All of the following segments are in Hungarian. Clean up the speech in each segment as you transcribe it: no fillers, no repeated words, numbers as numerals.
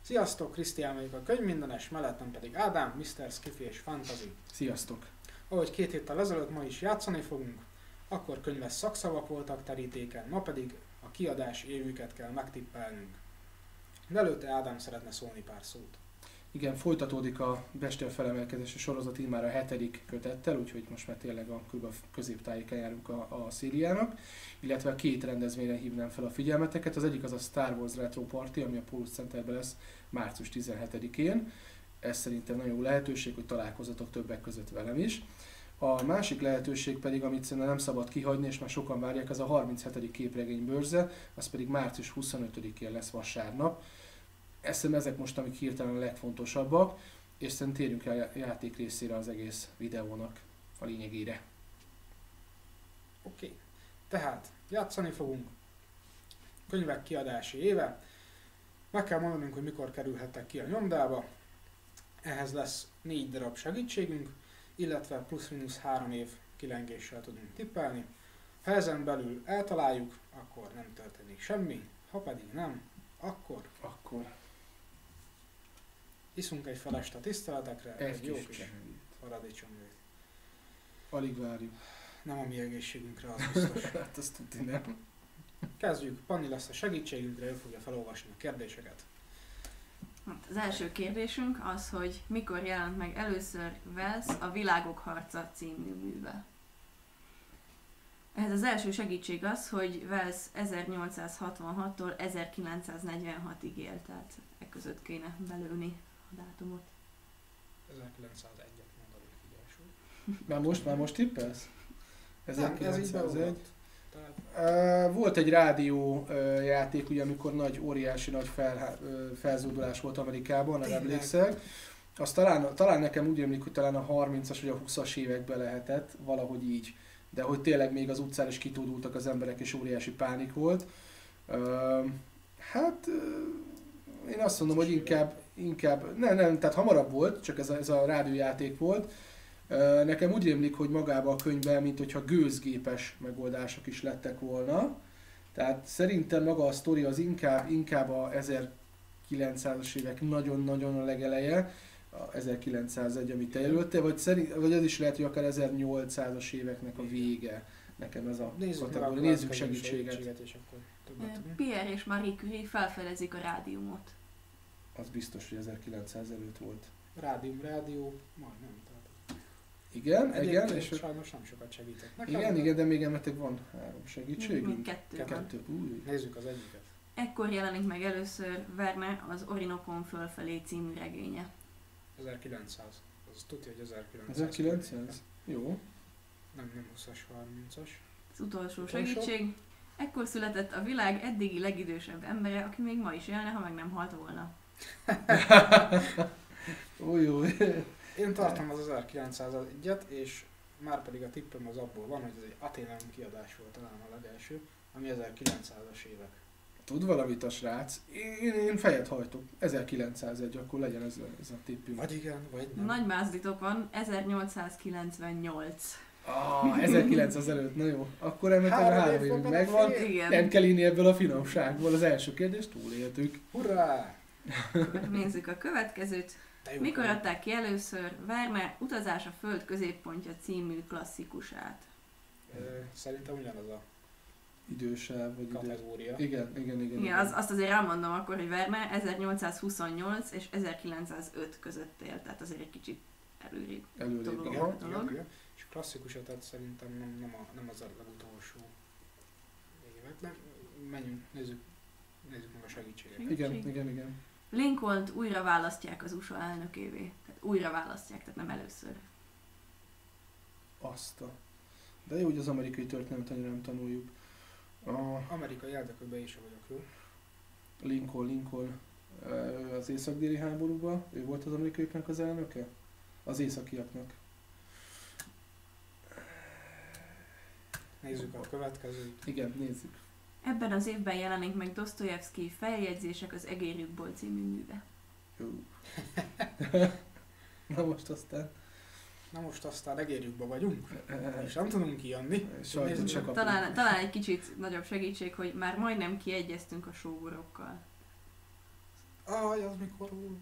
Sziasztok, Krisztián vagyok a könyvmindenes, mellettem pedig Ádám, Mr. Skiffy és Fantasy. Sziasztok! Ahogy 2 héttel ezelőtt, ma is játszani fogunk, akkor könyves szakszavak voltak terítéken, ma pedig a kiadási évüket kell megtippelnünk. De előtte Ádám szeretne szólni pár szót. Igen, folytatódik a Bestial felemelkedési sorozat így már a 7. kötettel, úgyhogy most már tényleg a középtájéken járunk a szériának, illetve a 2 rendezvényre hívnám fel a figyelmeteket. Az egyik az a Star Wars Retro Party, ami a Pólus Centerben lesz március 17-én. Ez szerintem nagyon jó lehetőség, hogy találkozzatok többek között velem is. A másik lehetőség pedig, amit szerintem nem szabad kihagyni, és már sokan várják, az a 37. képregénybörze, az pedig március 25-én lesz vasárnap. Ezek most, amik hirtelen a legfontosabbak, és szerintem térjünk el a játék részére az egész videónak a lényegére. Oké. Tehát játszani fogunk. Könyvek kiadási éve. Meg kell mondanunk, hogy mikor kerülhettek ki a nyomdába. Ehhez lesz 4 darab segítségünk, illetve plusz-minusz 3 év kilengéssel tudunk tippelni. Ha ezen belül eltaláljuk, akkor nem történik semmi, ha pedig nem, akkor iszunk egy felest a tiszteletekre, egy jó kis paradicsomlét. Alig várjuk. Nem a mi egészségünkre, az biztos. Hát azt tudni nem. Kezdjük, Panni lesz a segítségünkre, ő fogja felolvasni a kérdéseket. Az első kérdésünk az, hogy mikor jelent meg először Wells a Világok harca című műve. Ehhez az első segítség az, hogy Wells 1866-tól 1946-ig élt, tehát e között kéne belőni a dátumot. 1901-et mondani figyelsul. Már most tippelsz? Nem, ez így beugott. Volt egy rádió játék, ugye, amikor óriási nagy felzódulás volt Amerikában, nem emlékszek. Azt talán nekem úgy emlék, hogy talán a 30-as vagy a 20-as években lehetett, valahogy így. De hogy tényleg még az utcán is kitódultak az emberek, és óriási pánik volt. Én azt mondom, hogy inkább nem, tehát hamarabb volt, csak ez a rádiójáték volt. Nekem úgy rémlik, hogy magában a könyvben, mint hogyha gőzgépes megoldások is lettek volna. Tehát szerintem maga a sztori az inkább a 1900-as évek nagyon-nagyon a legeleje, a 1901, amit te jelöltél, vagy az is lehet, hogy akár 1800-as éveknek a vége. Nekem ez a kategória. Nézzük segítséget. És akkor többet. Pierre és Marie Curie felfedezik a rádiumot. Az biztos, hogy 1900 előtt volt. Rádió, majdnem. Igen, és sajnos nem sokat segítek nekem. Igen, de még emetek van 3 segítségünk. Még 2 van. Nézzük az egyiket. Ekkor jelenik meg először Verne az Orinokon fölfelé című regénye. 1900. Az tudja, hogy 1900. 1900? Jó. Nem 20-as, 30-as. Az utolsó segítség. Ekkor született a világ eddigi legidősebb embere, aki még ma is élne, ha meg nem halt volna. Új. Én tartom az 1901-et, és már pedig a tippem az abból van, hogy ez egy Athenaeum kiadás volt talán a legelső, ami 1900-as évek. Tud valamit a srác? Én fejet hajtok. 1901, akkor legyen ez a tippünk. Vagy igen, vagy nem. Nagy mázlitok van, 1898. 1900 előtt, na jó. Akkor ennek a 3 évünk megvan. Igen. Nem kell inni ebből a finomságból. Az első kérdést túléltük. Hurrá! Nézzük a következőt. Mikor adták ki először Verne Utazás a Föld középpontja című klasszikusát? Szerintem ugyanaz a idősáv vagy kategória. Igen. Azt azért elmondom akkor, hogy Verne 1828 és 1905 között élt, tehát azért egy kicsit előrébb. Igen. És klasszikusat, tehát szerintem nem az a legutolsó években. Menjünk, nézzük meg a segítséget. Igen. Lincolnt újra választják az USA elnökévé. Tehát újra választják, tehát nem először. De jó, hogy az amerikai történetet annyira nem tanuljuk. Amerikai érdekőben is vagyok jó. Lincoln az észak-déli háborúban, ő volt az amerikaiaknak az elnöke? Az északiaknak. Nézzük a következőt. Igen, nézzük. Ebben az évben jelenik meg Dosztojevszkij Feljegyzések az egérjükból című műve. Jó. Na most aztán egérjükbe vagyunk, és nem tudunk kijönni. Talán egy kicsit nagyobb segítség, hogy már majdnem kiegyeztünk a sógorokkal. Jaj, az mikor volt?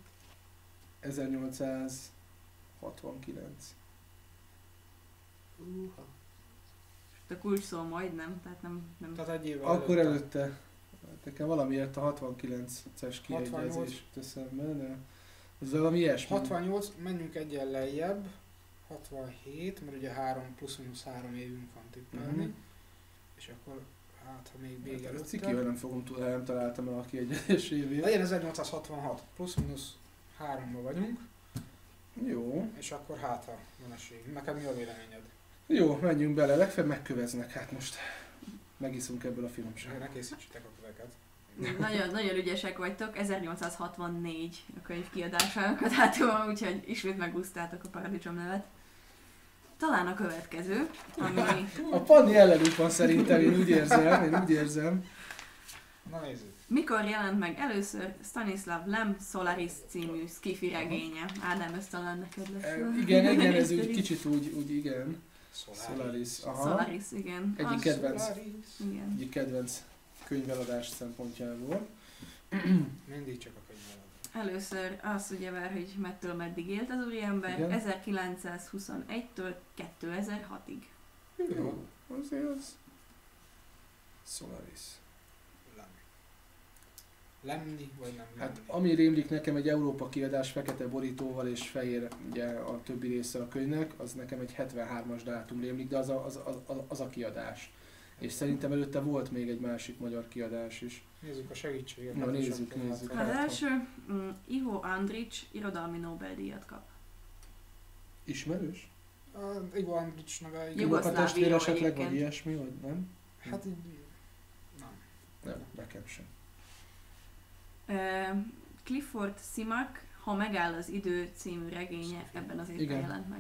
1869. A kulcs szó majdnem, tehát nem. Tehát egy évvel Akkor előtte. Nekem valamiért a 69-es kiegyezés 68. eszembe, de ez valami ilyesmi. 68, menjünk egyen lejjebb. 67, mert ugye 3 plusz-minusz 3 évünk van tippelni. Mhm. És akkor hát, ha még vége Ezt előtte. cikivel nem fogom tudni, nem találtam el a kiegyezés évét. Legyen 1866, plusz-minusz 3-ban vagyunk, Jó. és akkor hát ha van esély. Neked mi a véleményed? Jó, menjünk bele, legfeljebb megköveznek hát most. Megiszunk ebből a Ne finomságból. készítsetek a köveket. Nagyon ügyesek vagytok, 1864 a könyv kiadásának a dátuma, úgyhogy ismét megúsztátok a paradicsomlevet. Talán a következő, ami... A Panni ellenünk van szerintem, én úgy érzem. Na nézzük. Mikor jelent meg először Stanislav Lem Solaris című skifi regénye? Ádám, ez talán neked lesz. Igen, ez úgy kicsit úgy igen. Solaris. Aha. Solaris, igen. Egyik Az- kedvenc, Igen. egyik kedvenc könyveladás szempontjából. Mindig csak a könyveled. Először az ugyebár, hogy mettől meddig élt az úriember, Igen. 1921-től 2006-ig. Jó, azért az. Solaris. Lemni, vagy nem Hát lemni? ami rémlik nekem egy Európa kiadás fekete borítóval és fehér ugye a többi része a könyvnek, az nekem egy 73-as dátum rémlik, de az a kiadás. És szerintem előtte volt még egy másik magyar kiadás is. Nézzük a segítséget. Na, hát is nézzük, akkor nézzük. hát- Az első, Ivo Andrić irodalmi Nobel-díjat kap. Ismerős? A Ivo Andrićnak a... Jugoszláv Luka testvér író esetleg, vagy egyébként. ilyesmi, vagy nem? Hát így... Nem. Nem, nekem sem. Clifford Simak, Ha megáll az idő című regénye ebben az évben Igen. jelent meg.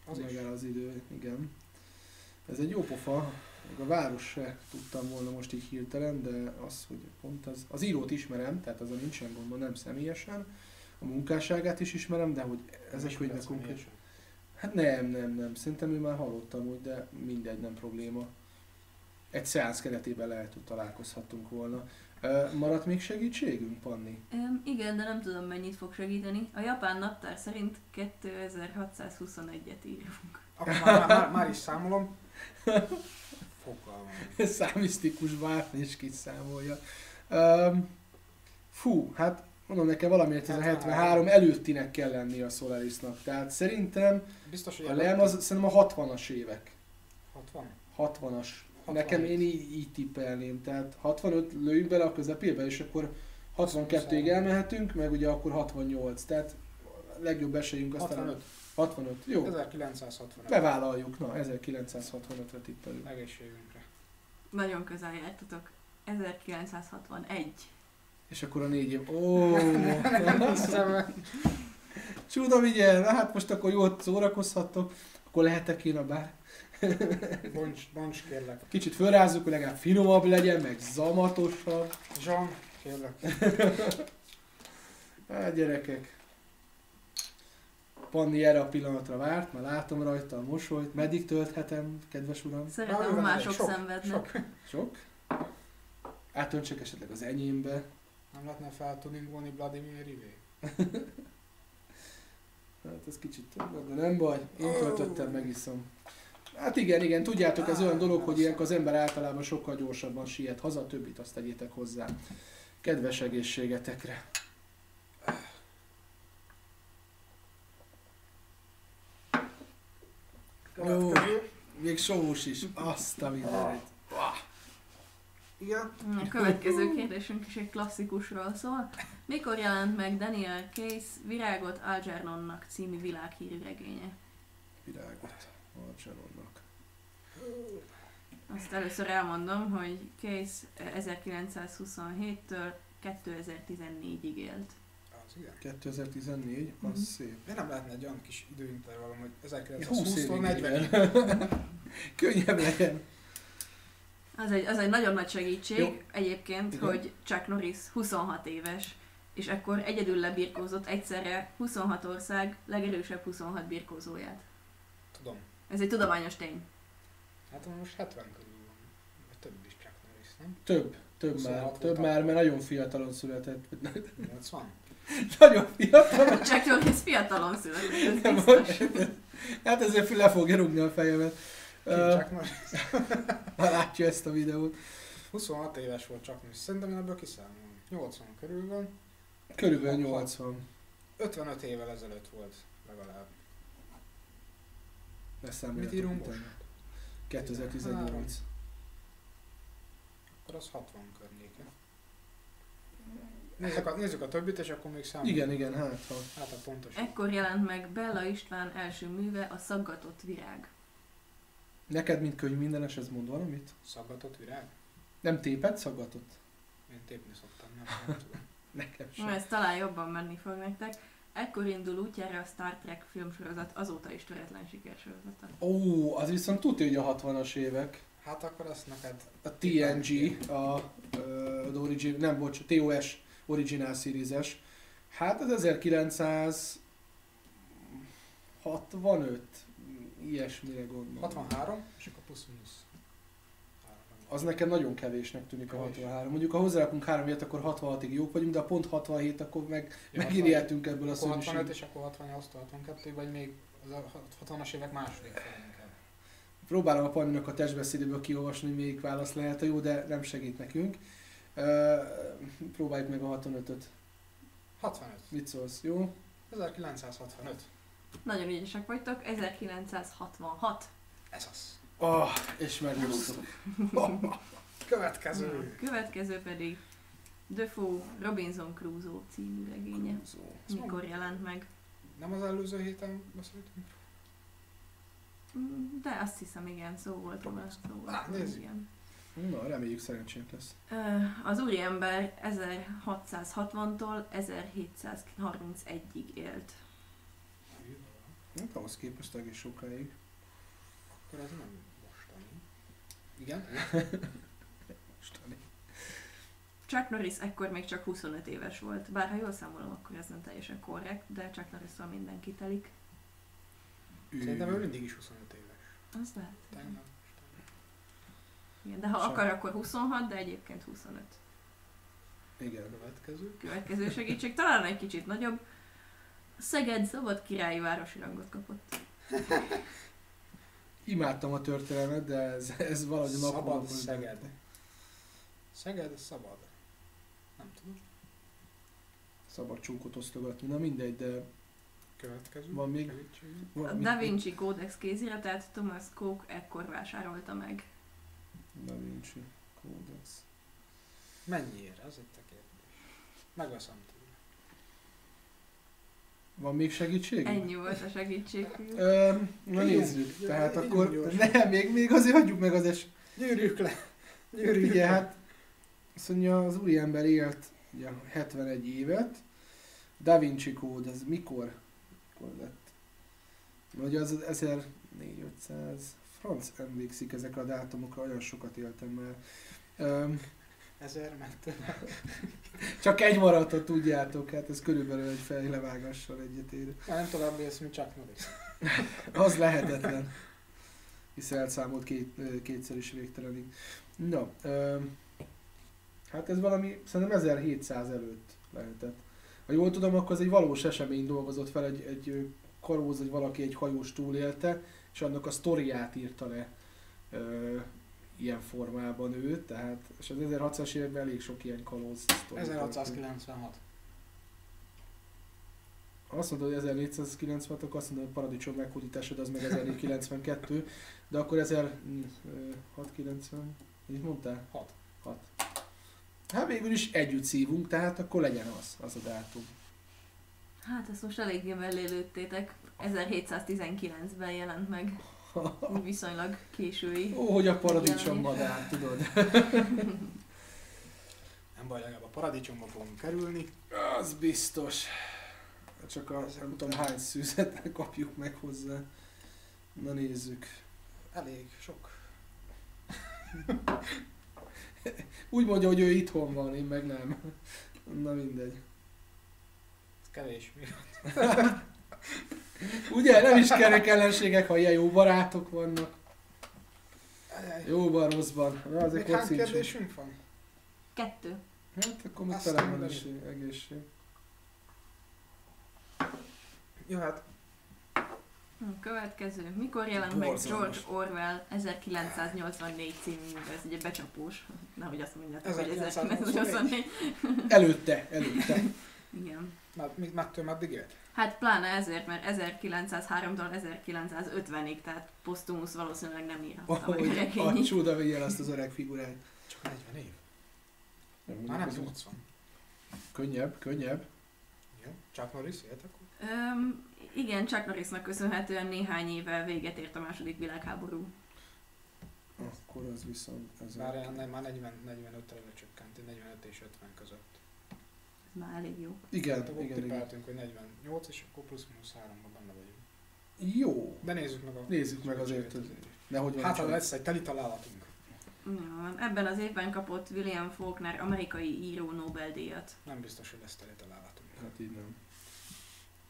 Az is. Megáll az idő, igen. Ez egy jó pofa, még a város se tudtam volna most így hirtelen, de az, hogy pont az írót ismerem, tehát azon nincsen gondom, nem személyesen. A munkásságát is ismerem, de hogy ez a Is könyvek lesz konkrét. személyesen. Hát nem. Szerintem ő már hallottam úgy, de mindegy, nem probléma. Egy szeánsz keretében lehet, hogy találkozhattunk volna. Maradt még segítségünk, Panni? Igen, de nem tudom mennyit fog segíteni. A japán naptár szerint 2621-et írunk. Akkor már is számolom. Fogalmam. Számisztikus Bártni is kiszámolja. Hát mondom nekem valamiért ez a 73 előttinek kell lenni a Solarisnak. Tehát szerintem Biztos, hogy a Lem az szerintem a 60-as évek. 60? 60-as. Nekem én így tippelném. Tehát 65 lőjünk bele a közepébe, és akkor 62-ig elmehetünk, meg ugye akkor 68. Tehát a legjobb esélyünk aztán 65. 65. Jó. 1965. Bevállaljuk. Na, 1965-re tippelünk. Egészségünkre. Nagyon közel jártatok. 1961. És akkor a 4 év. Ó, Hiszem, csuda vigyen, hát most akkor jól szórakozhattok, akkor lehetek én a bár. bonts kérlek. Kicsit fölrázzuk, hogy legalább finomabb legyen, meg zamatosabb. Jean, kérlek. Hát gyerekek. Panni erre a pillanatra várt, már látom rajta a mosolyt. Meddig tölthetem, kedves uram? Szeretem, ha mások szenvednek. Sok? Átöntsek esetleg az enyémbe. Nem lehetne feltuningolni Vladimir Rivé? Hát ez kicsit több, volt, de nem baj. Én töltöttem, megiszom. Hát igen, tudjátok, ez olyan dolog, hogy ilyenkor az ember általában sokkal gyorsabban siet haza, a többit azt tegyétek hozzá. Kedves egészségetekre! Ó, még sós is, azt a mindenit. Igen? A következő kérdésünk is egy klasszikusról szól. Mikor jelent meg Daniel Case Virágot Algernonnak című világhírű regénye? Virágot Algernonnak. Azt először elmondom, hogy Case 1927-től 2014-ig élt. Az igen. 2014, az Mhm. szép. Miért nem lehetne egy olyan kis időintervallum, hogy 20 1920-tól évig 40-ig? Könnyebb legyen. Az egy nagyon nagy segítség Jó. egyébként, Igen. hogy Chuck Norris 26 éves, és akkor egyedül lebirkózott egyszerre 26 ország legerősebb 26 birkózóját. Tudom. Ez egy tudományos tény. Hát most 70 körül van. Vagy több is Chuck Norris, nem? Több 26 már, volt mert nagyon fiatalon született. 80? Nagyon fiatalon. Csak Norris fiatalon született, ez Nem, biztos. Hát ezért le fogja rúgni a fejemet. Chuck Norris. Ha látja ezt a videót. 26 éves volt Chuck Norris. Szerintem én ebből kiszámolom. 80 körül van. Körülbelül 80. 55 évvel ezelőtt volt legalább. Leszámoljatok Mit írunk utána. most? 2018. Akkor az 60 környéke. Nézzük a többit, és akkor még számolunk. Igen, hát ha. Hát a pontos. Ekkor jelent meg Bella István első műve, a Szaggatott virág. Neked, mint könyv mindenes, ez mond valamit? Szaggatott virág? Nem téped, szaggatott? Én tépni szoktam, nem tudom. Nekem Na, sem. ez talán jobban menni fog nektek. Ekkor indul útjára a Star Trek filmsorozat, azóta is töretlen sikersorozata. Ó, az viszont tudja, hogy a 60-as évek. Hát akkor azt neked... A TNG, az Origin, nem bocs, TOS Original Series-es. Hát az 1965, ilyesmire gondolom. 63, és akkor plusz minusz. Az nekem nagyon kevésnek tűnik a Kevés. 63. Mondjuk ha hozzárakunk 3 évet, akkor 66-ig jók vagyunk, de a pont 67, akkor megint 60, ijedtünk ebből a akkor 65, szörnyűségből. és akkor 68 62, vagy még az a 60-as évek második felé inkább. Próbálom a Panninak a testbeszédéből kiolvasni, hogy melyik válasz lehet a jó, de nem segít nekünk. Próbáljuk meg a 65-öt. 65. Mit szólsz, jó? 1965. Nagyon ügyesek vagytok, 1966. Ez az. És megmondtuk. Következő. Következő pedig Defoe Robinson Crusoe című regénye. Mikor jelent meg? Nem az előző héten beszéltünk? De azt hiszem, igen, szó volt róla. Nézzük. Igen. Na, reméljük szerencsénk lesz. Az úriember 1660-tól 1731-ig élt. Hát ahhoz képest egész sokáig. Akkor ez nem mostani. Igen? Mostani. Chuck Norris ekkor még csak 25 éves volt. Bár ha jól számolom, akkor ez nem teljesen korrekt, de Chuck Norrisszal mindenki telik. Szerintem ő mindig is 25 éves. Az lehet. Tegnap. Igen, de ha Sem. akar, akkor 26, de egyébként 25. Igen. Következő. Következő segítség, talán egy kicsit nagyobb. Szeged szabad királyi városi rangot kapott. Imádtam a történelmet, de ez valahogy a Szabad napokban Szeged. Szeged szabad. Nem tudom. Szabad csókot osztogatni, na mindegy, de Következő. van még... Segítség. A Van, Da Vinci Kódex kéziratát Thomas Coke ekkor vásárolta meg. Da Vinci Codex. Mennyiért? Az itt a kérdés. Megveszem tőle. Van még segítség? Ennyi volt a segítség. Na Ígyunk. nézzük, tehát Ígyunk akkor... gyorsan. Nem, még azért hagyjuk meg az Gyűrjük le. Gyűrjük Ugye, le. hát azt mondja, az úriember élt ugye, 71 évet. Da Vinci Code, ez mikor lett? Ugye az 1400, franc emlékszik ezekre a dátumokra, olyan sokat éltem már. 1000 ment. Csak egy maradta, tudjátok, hát ez körülbelül egy fejlevágással egyet ér. Nem tovább élsz, mint Chuck Norris. Az lehetetlen. Hisz elszámolt kétszer is végtelenig. Na, hát ez valami, szerintem 1700 előtt lehetett. Ha jól tudom, akkor ez egy valós esemény dolgozott fel, egy karóz, hogy valaki egy hajós túlélte, és annak a sztoriát írta le ilyen formában ő, tehát, és az 1600-as években elég sok ilyen kalóz sztori. 1696. Azt mondod, hogy 1490, akkor azt mondod, hogy paradicsom meghódításod az meg 1492, de akkor 1690, mit mondtál? 6. 6. Hát végül is együtt szívunk, tehát akkor legyen az a dátum. Hát ezt most eléggé mellé lőttétek. 1719-ben jelent meg. Úgy viszonylag késői. Ó, hogy a paradicsom madár, tudod. Nem baj, legalább a paradicsomba fogunk kerülni. Az biztos. Csak a nem tudom hány szűzet kapjuk meg hozzá. Na nézzük. Elég sok. Úgy mondja, hogy ő itthon van, én meg nem. Na mindegy. Ez kevés mi. Ugye, nem is kerek ellenségek, ha ilyen jó barátok vannak. Ajaj. Jóban, rosszban. Na, azért Még hány kocincsunk. kérdésünk van? 2. Hát akkor még Azt talán van mondani. is egészség. Jó, hát Következő. Mikor jelent meg Borzalmas. George Orwell 1984 című műve? Ez ugye becsapós. Nehogy azt mondjátok, hogy 1984. Előtte. Igen. Mettől meddig élt? Hát pláne ezért, mert 1903-tól 1950-ig, tehát Postumus valószínűleg nem írhatta meg a Hogy a regényét. csuda vigye el azt az öreg figurát. Csak 40 év. Nem, Már nem mondjuk, 80. Könnyebb. Jó, Chuck Norris élt akkor? Igen, Chuck Norrisnak köszönhetően néhány évvel véget ért a második világháború. Akkor az viszont... Ez Bár már 45-re lecsökkent, 45 és 50 között. Ez már elég jó. Igen, Tehát igen. tippeltünk, hogy 48, és akkor plusz-minusz 3-ban benne vagyunk. Jó. De nézzük meg azért, hogy nehogy Hát, valami ha lesz egy teli találatunk. Ja, ebben az évben kapott William Faulkner amerikai író Nobel-díjat. Nem biztos, hogy lesz teli találatunk. Hát így nem.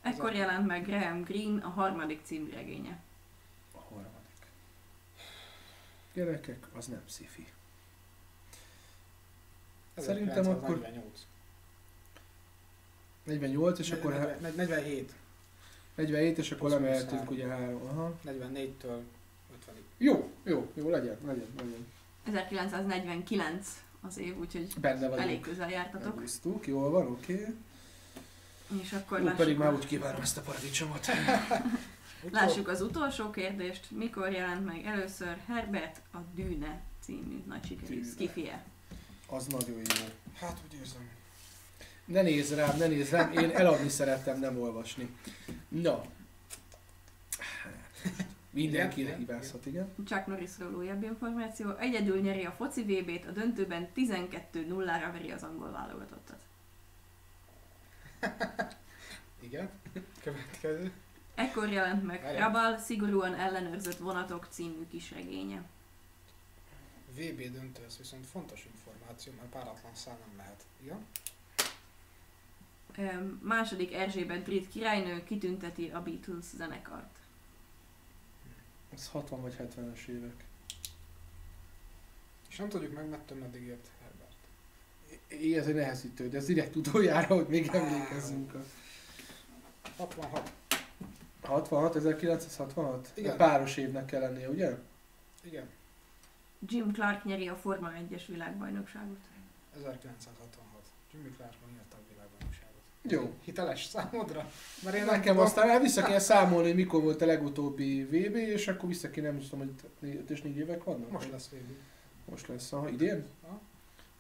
Ekkor jelent meg Graham Greene a harmadik című regénye. A harmadik. Gyerekek, az nem sci-fi. Szerintem akkor 48. 48, és akkor 47. 47, és akkor Plusz lemehetünk 23. ugye 3. Aha. 44-től 50-ig. Jó, legyen. 1949 az év, úgyhogy Benne vagyunk. elég közel jártatok. Megúsztuk, jól van, oké. És akkor Úgy lássuk, pedig már úgy kívánom ezt a paradicsomot. lássuk az utolsó kérdést. Mikor jelent meg először Herbert a Dűne című nagy sikerű Dűne. szkifije? Az nagyon jó. Hát úgy érzem. Ne nézz rám, én eladni szerettem, nem olvasni. Na. Mindenkire Igen, hibázhat, igen. Chuck Norrisról újabb információ. Egyedül nyeri a foci VB-t, a döntőben 12-0-ra veri az angol válogatottat. Igen. Következő. Ekkor jelent meg Várjál. Rabal szigorúan ellenőrzött vonatok című kisregénye. VB döntő, ez viszont fontos információ, mert páratlan szám nem lehet. Igen? Második Erzsébet brit királynő kitünteti a Beatles zenekart. Ez 60 vagy 70-es évek. És nem tudjuk meg, mettől meddig ért Herbert. Ez egy nehezítő, de ez direkt utoljára, hogy még emlékezzünk. 66. 66, 1966? Igen. Páros évnek kell lennie, ugye? Igen. Jim Clark nyeri a Forma 1-es világbajnokságot. 1966. Jimmy Clarkman nyerte a világbajnokságot. Jó. Hiteles számodra? Mert én nem Nekem tudom. aztán vissza kell számolni, hogy mikor volt a legutóbbi VB, és akkor vissza kéne, nem tudom, hogy 5 és 4 évek vannak? Most lesz VB. Most lesz, aha, idén? Aha.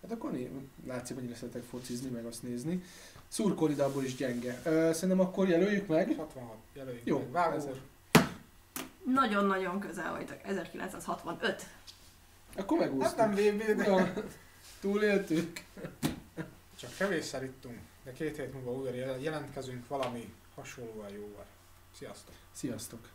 Hát akkor látszik, hogy szeretek focizni, meg azt nézni. Szurkolni, de abból is gyenge. Szerintem akkor jelöljük meg. 66. Jelöljük Jó, meg. Vágó ezzel. úr. Nagyon-nagyon közel voltak. 1965. Akkor Hát megúsztuk. nem VB, de... Ja, túléltük. Csak kevésszer ittunk, de 2 hét múlva újra jelentkezünk valami hasonlóan jóval. Sziasztok! Sziasztok!